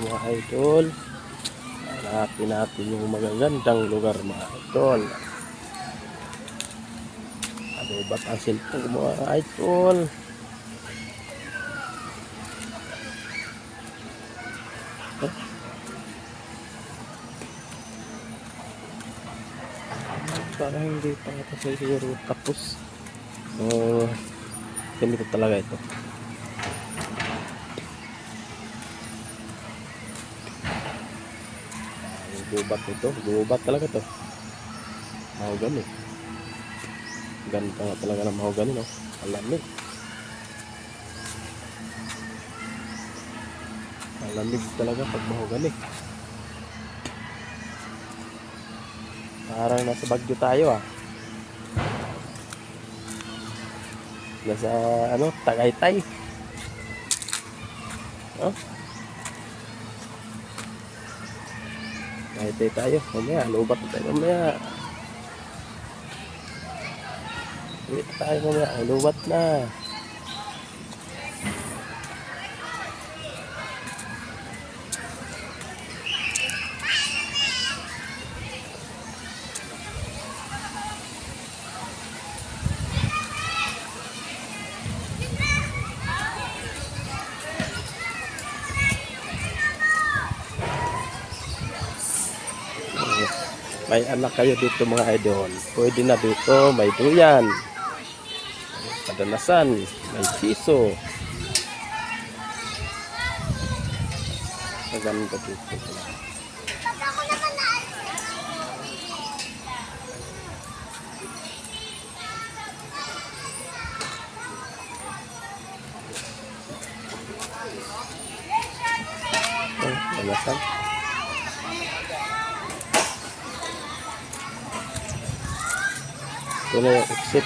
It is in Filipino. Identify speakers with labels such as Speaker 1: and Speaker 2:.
Speaker 1: mga idol. Hanapin natin yung magagandang lugar mga idol. Ano ba ang cellphone mga idol? Parang hindi pa ito siguro tapos. Ganito talaga ito. Gubat ito. Gubat talaga ito. Mahogany. Ganda nga talaga ng mahogany, no? Alamig. Alamig talaga pag mahogany. Parang nasa Baguio tayo ah. Nasa ano, Tagaytay. Oh. Tagaytay tayo. Mamaya, lubat tayo mamaya. Ulit tayo mamaya. Lubat na. May anak kayo dito mga idol, pwede na dito, may duyan, kadalasan, may piso. Maganda dito. Kadalasan. Ito na yung exit.